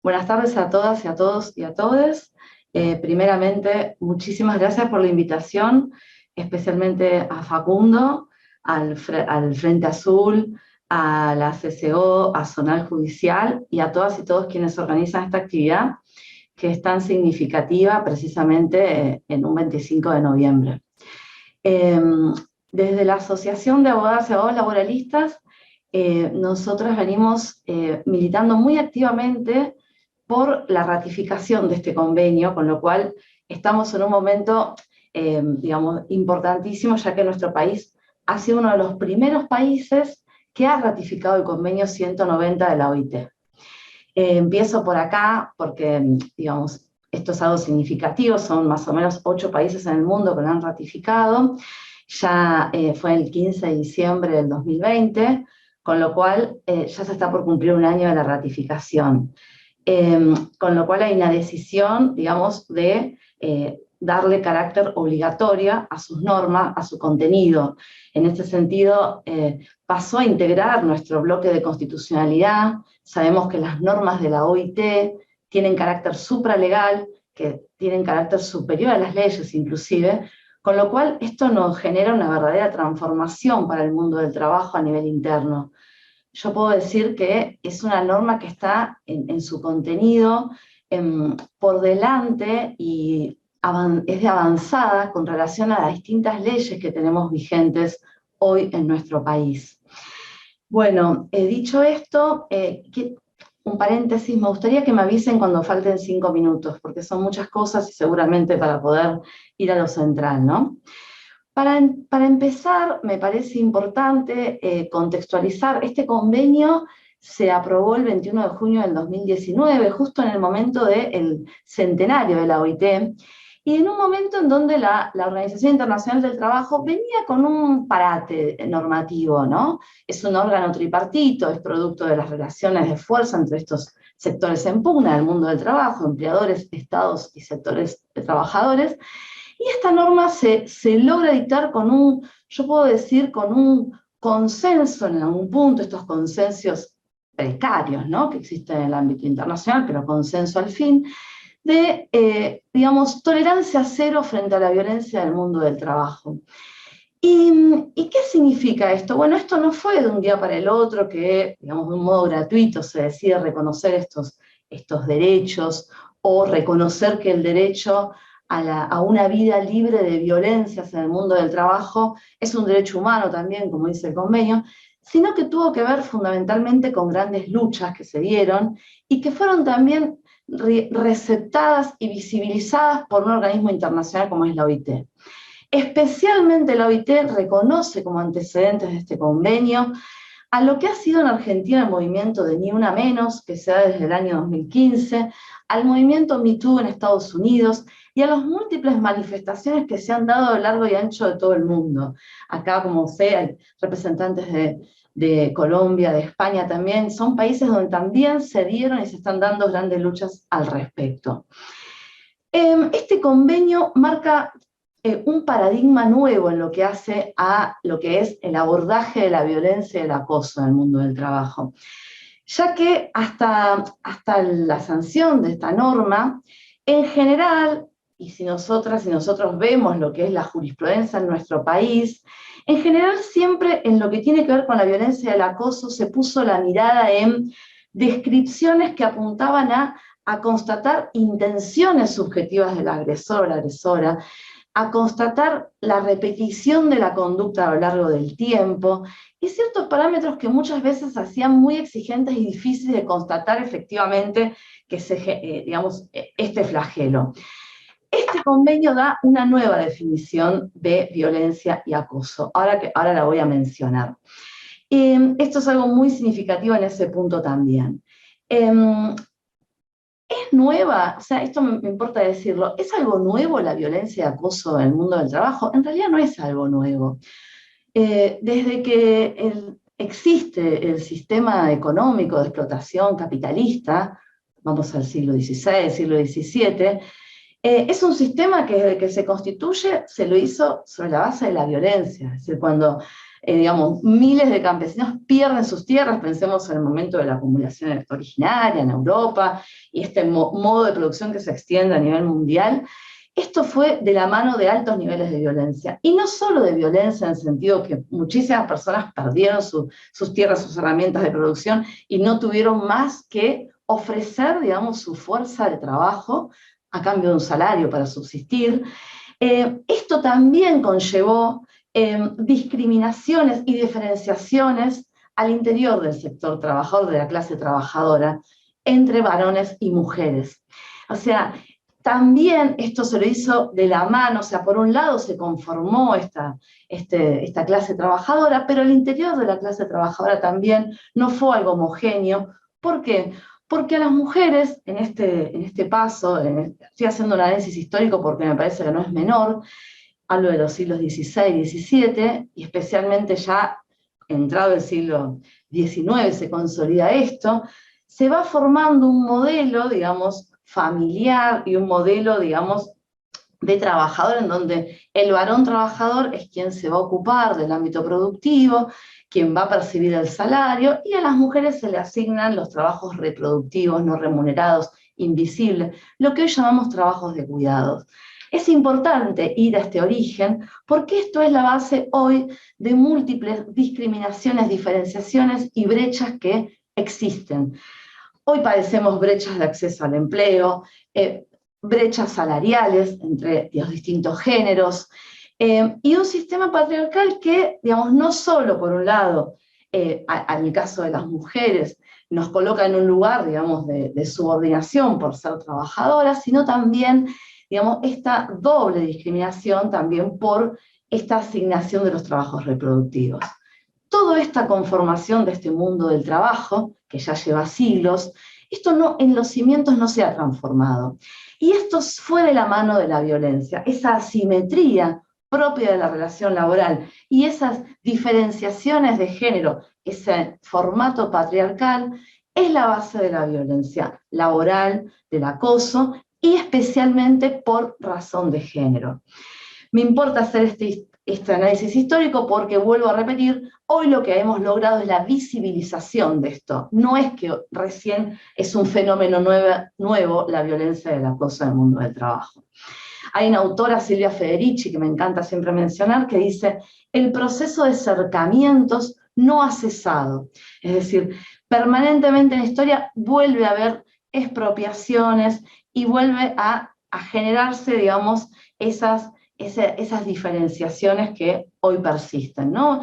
Buenas tardes a todas y a todos y a todes. Primeramente, muchísimas gracias por la invitación, especialmente a Facundo, al Frente Azul, a la CCO, a Zonal Judicial y a todas y todos quienes organizan esta actividad que es tan significativa precisamente en un 25 de noviembre. Eh, Desde la Asociación de Abogadas y Abogados Laboralistas, nosotras venimos militando muy activamente por la ratificación de este convenio, con lo cual estamos en un momento, digamos, importantísimo, ya que nuestro país ha sido uno de los primeros países que ha ratificado el convenio 190 de la OIT. Empiezo por acá porque, digamos, esto es algo significativo, son más o menos 8 países en el mundo que lo han ratificado, ya fue el 15 de diciembre del 2020, con lo cual ya se está por cumplir un año de la ratificación. Con lo cual hay una decisión, digamos, de darle carácter obligatorio a sus normas, a su contenido. En este sentido, pasó a integrar nuestro bloque de constitucionalidad. Sabemos que las normas de la OIT tienen carácter supralegal, que tienen carácter superior a las leyes inclusive, con lo cual esto nos genera una verdadera transformación para el mundo del trabajo a nivel interno. Yo puedo decir que es una norma que está en su contenido por delante y es de avanzada con relación a las distintas leyes que tenemos vigentes hoy en nuestro país. Bueno, dicho esto, un paréntesis, me gustaría que me avisen cuando falten 5 minutos, porque son muchas cosas y seguramente para poder ir a lo central, ¿no? Para empezar, me parece importante contextualizar, este convenio se aprobó el 21 de junio del 2019, justo en el momento del centenario de la OIT, y en un momento en donde la Organización Internacional del Trabajo venía con un parate normativo, ¿no? Es un órgano tripartito, es producto de las relaciones de fuerza entre estos sectores en pugna, el mundo del trabajo, empleadores, estados y sectores de trabajadores. Y esta norma se logra dictar con yo puedo decir, con un consenso en algún punto, estos consensos precarios, ¿no?, que existen en el ámbito internacional, pero consenso al fin, de, digamos, tolerancia cero frente a la violencia del mundo del trabajo. ¿Y qué significa esto? Bueno, esto no fue de un día para el otro que, digamos, de un modo gratuito se decide reconocer estos derechos o reconocer que el derecho a una vida libre de violencias en el mundo del trabajo es un derecho humano también, como dice el convenio, sino que tuvo que ver fundamentalmente con grandes luchas que se dieron y que fueron también receptadas y visibilizadas por un organismo internacional como es la OIT. Especialmente la OIT reconoce como antecedentes de este convenio a lo que ha sido en Argentina el movimiento de Ni Una Menos, que se da desde el año 2015, al movimiento Me Too en Estados Unidos y a las múltiples manifestaciones que se han dado a lo largo y ancho de todo el mundo. Acá, como sé, hay representantes de Colombia, de España también, son países donde también se dieron y se están dando grandes luchas al respecto. Este convenio marca un paradigma nuevo en lo que hace a lo que es el abordaje de la violencia y el acoso en el mundo del trabajo, ya que hasta la sanción de esta norma, en general, y si nosotras y nosotros vemos lo que es la jurisprudencia en nuestro país, en general siempre en lo que tiene que ver con la violencia y el acoso se puso la mirada en descripciones que apuntaban a constatar intenciones subjetivas del agresor o la agresora, a constatar la repetición de la conducta a lo largo del tiempo, y ciertos parámetros que muchas veces hacían muy exigentes y difíciles de constatar efectivamente que digamos, este flagelo. Este convenio da una nueva definición de violencia y acoso, ahora la voy a mencionar. Esto es algo muy significativo en ese punto también. ¿Es nueva? O sea, esto me importa decirlo. ¿Es algo nuevo la violencia y acoso en el mundo del trabajo? En realidad no es algo nuevo. Desde que existe el sistema económico de explotación capitalista, vamos al siglo XVI, siglo XVII, es un sistema que desde que se constituye se lo hizo sobre la base de la violencia. Es decir, cuando digamos, miles de campesinos pierden sus tierras, pensemos en el momento de la acumulación originaria en Europa, y este modo de producción que se extiende a nivel mundial. Esto fue de la mano de altos niveles de violencia, y no solo de violencia en el sentido que muchísimas personas perdieron sus tierras, sus herramientas de producción, y no tuvieron más que ofrecer, digamos, su fuerza de trabajo a cambio de un salario para subsistir. Esto también conllevó discriminaciones y diferenciaciones al interior del sector trabajador, de la clase trabajadora, entre varones y mujeres. O sea, también esto se lo hizo de la mano, o sea, por un lado se conformó esta clase trabajadora, pero el interior de la clase trabajadora también no fue algo homogéneo. ¿Por qué? Porque a las mujeres, en este paso, estoy haciendo un análisis histórico porque me parece que no es menor, hablo de los siglos XVI y XVII, y especialmente ya entrado el siglo XIX se consolida esto, se va formando un modelo, digamos, familiar y un modelo, digamos, de trabajador en donde el varón trabajador es quien se va a ocupar del ámbito productivo, quien va a percibir el salario, y a las mujeres se le asignan los trabajos reproductivos, no remunerados, invisibles, lo que hoy llamamos trabajos de cuidados. Es importante ir a este origen porque esto es la base hoy de múltiples discriminaciones, diferenciaciones y brechas que existen. Hoy padecemos brechas de acceso al empleo, brechas salariales entre los distintos géneros, y un sistema patriarcal que, digamos, no solo, por un lado, en el caso de las mujeres, nos coloca en un lugar, digamos, de subordinación por ser trabajadoras, sino también, digamos, esta doble discriminación también por esta asignación de los trabajos reproductivos. Toda esta conformación de este mundo del trabajo, que ya lleva siglos, esto no, en los cimientos no se ha transformado. Y esto fue de la mano de la violencia, esa asimetría propia de la relación laboral y esas diferenciaciones de género, ese formato patriarcal, es la base de la violencia laboral, del acoso, y especialmente por razón de género. Me importa hacer este análisis histórico porque, vuelvo a repetir, hoy lo que hemos logrado es la visibilización de esto. No es que recién es un fenómeno nuevo la violencia del acoso en el mundo del trabajo. Hay una autora, Silvia Federici, que me encanta siempre mencionar, que dice: el proceso de cercamientos no ha cesado. Es decir, permanentemente en la historia vuelve a haber expropiaciones y vuelve a generarse, digamos, esas diferenciaciones que hoy persisten, ¿no?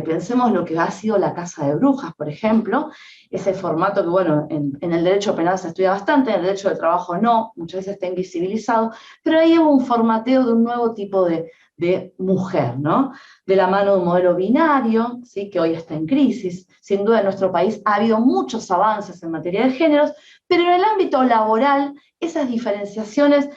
Pensemos lo que ha sido la Casa de Brujas, por ejemplo, ese formato que, bueno, en el derecho penal se estudia bastante, en el derecho de trabajo no, muchas veces está invisibilizado, pero ahí hubo un formateo de un nuevo tipo de mujer, ¿no? De la mano de un modelo binario, ¿sí? Que hoy está en crisis. Sin duda en nuestro país ha habido muchos avances en materia de géneros, pero en el ámbito laboral esas diferenciaciones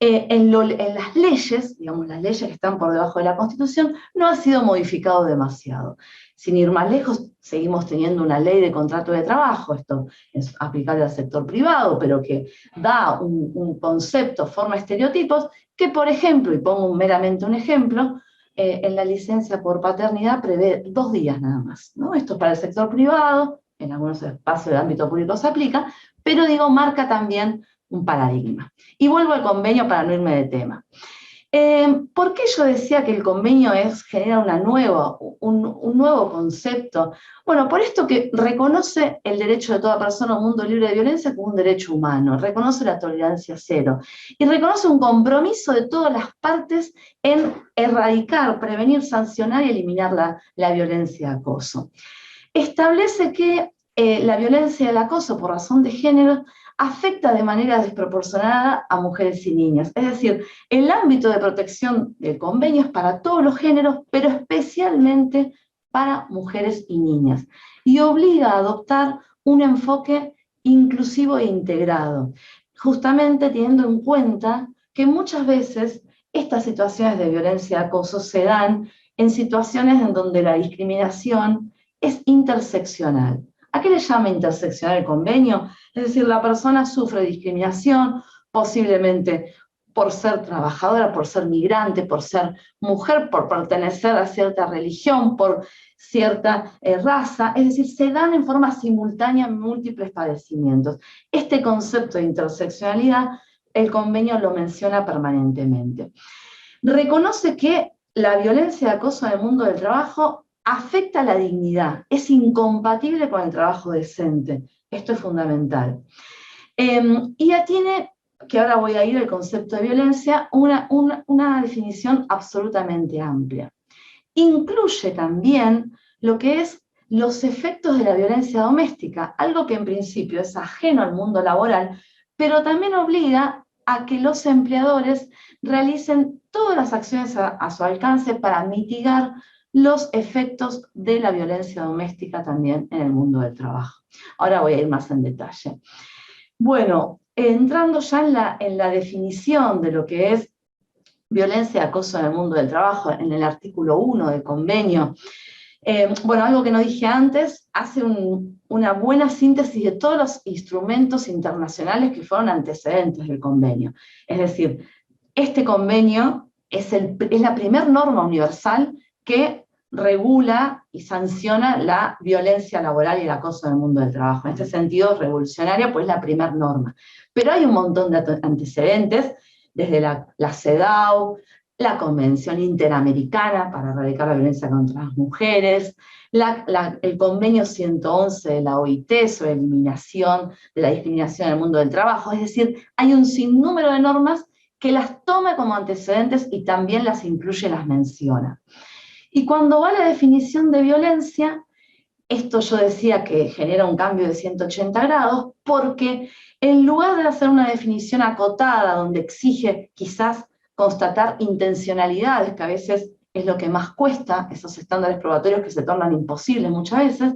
en las leyes, digamos, las leyes que están por debajo de la Constitución, no ha sido modificado demasiado. Sin ir más lejos, seguimos teniendo una ley de contrato de trabajo, esto es aplicable al sector privado, pero que da un concepto, forma estereotipos, que, por ejemplo, y pongo meramente un ejemplo, en la licencia por paternidad prevé 2 días nada más, ¿no? Esto es para el sector privado, en algunos espacios del ámbito público se aplica, pero digo, marca también un paradigma. Y vuelvo al convenio para no irme de tema. ¿Por qué yo decía que el convenio genera un nuevo concepto? Bueno, por esto que reconoce el derecho de toda persona a un mundo libre de violencia como un derecho humano, reconoce la tolerancia cero y reconoce un compromiso de todas las partes en erradicar, prevenir, sancionar y eliminar la violencia de acoso. Establece que la violencia y el acoso por razón de género afecta de manera desproporcionada a mujeres y niñas. Es decir, el ámbito de protección del convenio es para todos los géneros, pero especialmente para mujeres y niñas. Y obliga a adoptar un enfoque inclusivo e integrado, justamente teniendo en cuenta que muchas veces estas situaciones de violencia y acoso se dan en situaciones en donde la discriminación es interseccional. ¿A qué le llama interseccional el convenio? Es decir, la persona sufre discriminación, posiblemente por ser trabajadora, por ser migrante, por ser mujer, por pertenecer a cierta religión, por cierta raza, es decir, se dan en forma simultánea múltiples padecimientos. Este concepto de interseccionalidad, el convenio lo menciona permanentemente. Reconoce que la violencia de acoso en el mundo del trabajo afecta la dignidad, es incompatible con el trabajo decente. Esto es fundamental. Y ya tiene, que ahora voy a ir al concepto de violencia, una definición absolutamente amplia. Incluye también lo que es los efectos de la violencia doméstica, algo que en principio es ajeno al mundo laboral, pero también obliga a que los empleadores realicen todas las acciones a su alcance para mitigar los efectos de la violencia doméstica también en el mundo del trabajo. Ahora voy a ir más en detalle. Bueno, entrando ya en la definición de lo que es violencia y acoso en el mundo del trabajo, en el artículo 1 del convenio, bueno, algo que no dije antes, hace una buena síntesis de todos los instrumentos internacionales que fueron antecedentes del convenio. Es decir, este convenio es la primera norma universal que regula y sanciona la violencia laboral y el acoso en el mundo del trabajo. En este sentido, es revolucionaria, pues es la primera norma. Pero hay un montón de antecedentes, desde la CEDAW, la Convención Interamericana para erradicar la violencia contra las mujeres, el convenio 111 de la OIT sobre eliminación de la discriminación en el mundo del trabajo. Es decir, hay un sinnúmero de normas que las toma como antecedentes y también las incluye y las menciona. Y cuando va a la definición de violencia, esto yo decía que genera un cambio de 180 grados, porque en lugar de hacer una definición acotada, donde exige quizás constatar intencionalidades, que a veces es lo que más cuesta, esos estándares probatorios que se tornan imposibles muchas veces,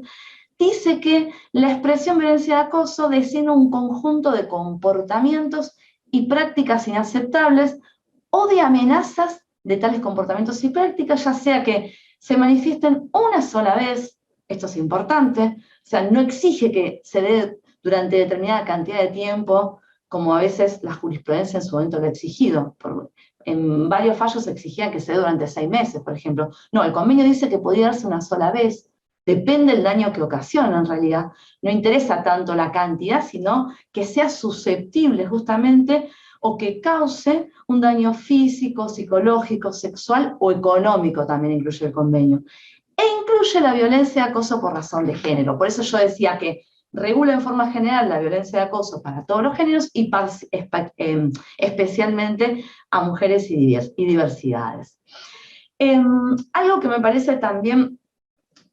dice que la expresión violencia de acoso designa un conjunto de comportamientos y prácticas inaceptables o de amenazas de tales comportamientos y prácticas, ya sea que se manifiesten una sola vez, esto es importante, o sea, no exige que se dé durante determinada cantidad de tiempo, como a veces la jurisprudencia en su momento lo ha exigido. En varios fallos se exigía que se dé durante 6 meses, por ejemplo. No, el convenio dice que podía darse una sola vez, depende del daño que ocasiona en realidad. No interesa tanto la cantidad, sino que sea susceptible justamente o que cause un daño físico, psicológico, sexual o económico, también incluye el convenio. E incluye la violencia de acoso por razón de género. Por eso yo decía que regula en forma general la violencia de acoso para todos los géneros y especialmente a mujeres y diversidades. Algo que me parece también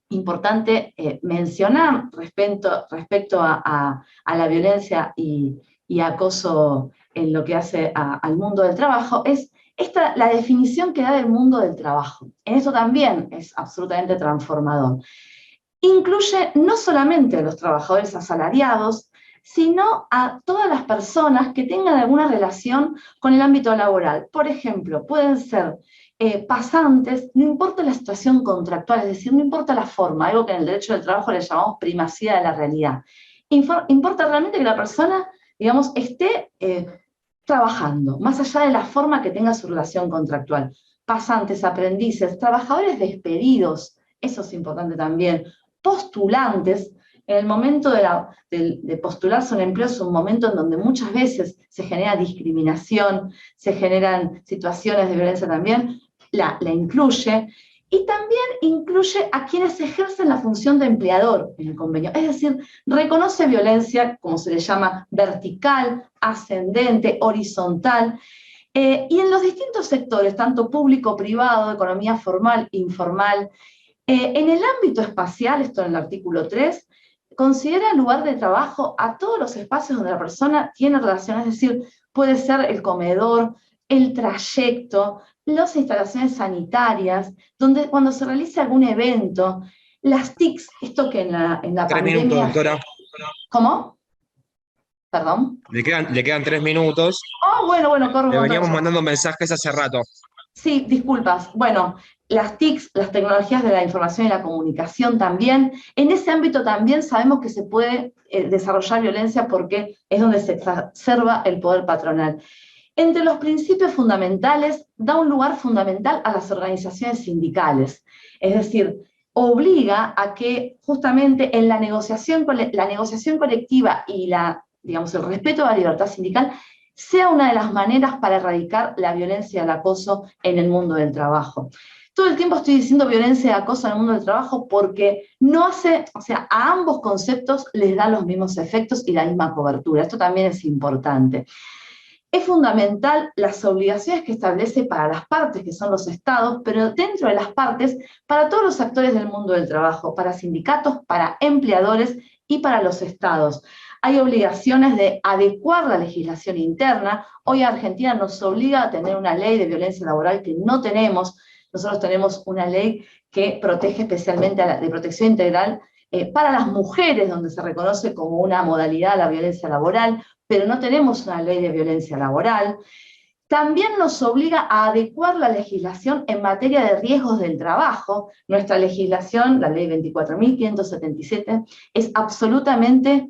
importante mencionar respecto a la violencia y acoso en lo que hace al mundo del trabajo es la definición que da del mundo del trabajo. En eso también es absolutamente transformador. Incluye no solamente a los trabajadores asalariados, sino a todas las personas que tengan alguna relación con el ámbito laboral. Por ejemplo, pueden ser pasantes, no importa la situación contractual, es decir, no importa la forma, algo que en el derecho del trabajo le llamamos primacía de la realidad. Importa realmente que la persona, digamos, esté trabajando, más allá de la forma que tenga su relación contractual. Pasantes, aprendices, trabajadores despedidos, eso es importante también, postulantes. En el momento de postularse un empleo es un momento en donde muchas veces se genera discriminación, se generan situaciones de violencia también, la incluye, y también incluye a quienes ejercen la función de empleador en el convenio. Es decir, reconoce violencia, como se le llama, vertical, ascendente, horizontal, y en los distintos sectores, tanto público, privado, economía formal, informal. En el ámbito espacial, esto en el artículo 3, considera lugar de trabajo a todos los espacios donde la persona tiene relación, es decir, puede ser el comedor, el trayecto, las instalaciones sanitarias, donde cuando se realiza algún evento, las TICs, esto que en la 3 pandemia... minutos, doctora. ¿Cómo? ¿Perdón? Le quedan 3 minutos. Oh, bueno, corro Le contra el veníamos chat. mandando mensajes hace rato. Sí, disculpas. Bueno, las TICs, las tecnologías de la información y la comunicación también. En ese ámbito también sabemos que se puede desarrollar violencia porque es donde se exacerba el poder patronal. Entre los principios fundamentales, da un lugar fundamental a las organizaciones sindicales. Es decir, obliga a que justamente en la negociación colectiva y digamos, el respeto a la libertad sindical sea una de las maneras para erradicar la violencia y el acoso en el mundo del trabajo. Todo el tiempo estoy diciendo violencia y acoso en el mundo del trabajo porque no hace, o sea, a ambos conceptos les da los mismos efectos y la misma cobertura. Esto también es importante. Es fundamental las obligaciones que establece para las partes, que son los estados, pero dentro de las partes, para todos los actores del mundo del trabajo, para sindicatos, para empleadores y para los estados. Hay obligaciones de adecuar la legislación interna. Hoy Argentina nos obliga a tener una ley de violencia laboral que no tenemos. Nosotros tenemos una ley que protege especialmente de protección integral para las mujeres, donde se reconoce como una modalidad la violencia laboral, pero no tenemos una ley de violencia laboral. También nos obliga a adecuar la legislación en materia de riesgos del trabajo. Nuestra legislación, la ley 24.577, es absolutamente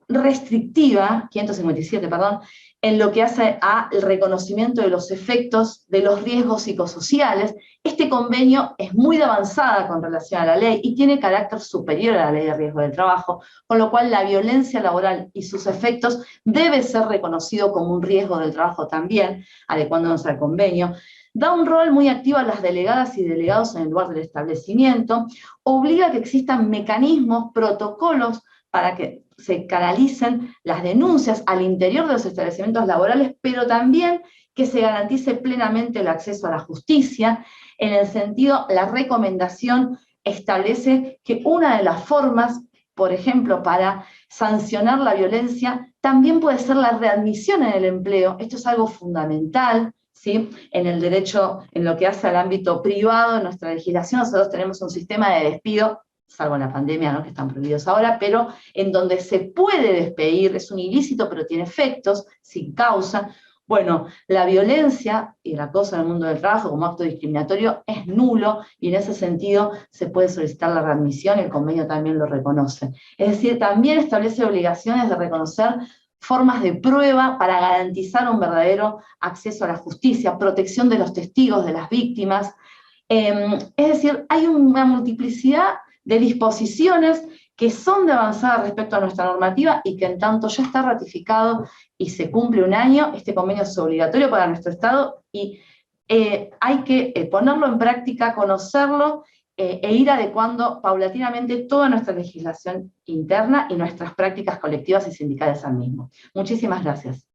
restrictiva, 557, perdón, en lo que hace al reconocimiento de los efectos de los riesgos psicosociales. Este convenio es muy de avanzada con relación a la ley y tiene carácter superior a la ley de riesgo del trabajo, con lo cual la violencia laboral y sus efectos debe ser reconocido como un riesgo del trabajo también, adecuándonos al convenio. Da un rol muy activo a las delegadas y delegados en el lugar del establecimiento, obliga a que existan mecanismos, protocolos para que se canalicen las denuncias al interior de los establecimientos laborales, pero también que se garantice plenamente el acceso a la justicia. En el sentido, la recomendación establece que una de las formas, por ejemplo, para sancionar la violencia, también puede ser la readmisión en el empleo. Esto es algo fundamental, ¿sí? En el derecho, en lo que hace al ámbito privado, en nuestra legislación, nosotros tenemos un sistema de despido, salvo en la pandemia, ¿no?, que están prohibidos ahora, pero en donde se puede despedir, es un ilícito, pero tiene efectos, sin causa. Bueno, la violencia y el acoso en el mundo del trabajo como acto discriminatorio es nulo, y en ese sentido se puede solicitar la readmisión, el convenio también lo reconoce. Es decir, también establece obligaciones de reconocer formas de prueba para garantizar un verdadero acceso a la justicia, protección de los testigos, de las víctimas. Es decir, hay una multiplicidad de disposiciones que son de avanzada respecto a nuestra normativa y que en tanto ya está ratificado y se cumple un año, este convenio es obligatorio para nuestro Estado y hay que ponerlo en práctica, conocerlo e ir adecuando paulatinamente toda nuestra legislación interna y nuestras prácticas colectivas y sindicales al mismo. Muchísimas gracias.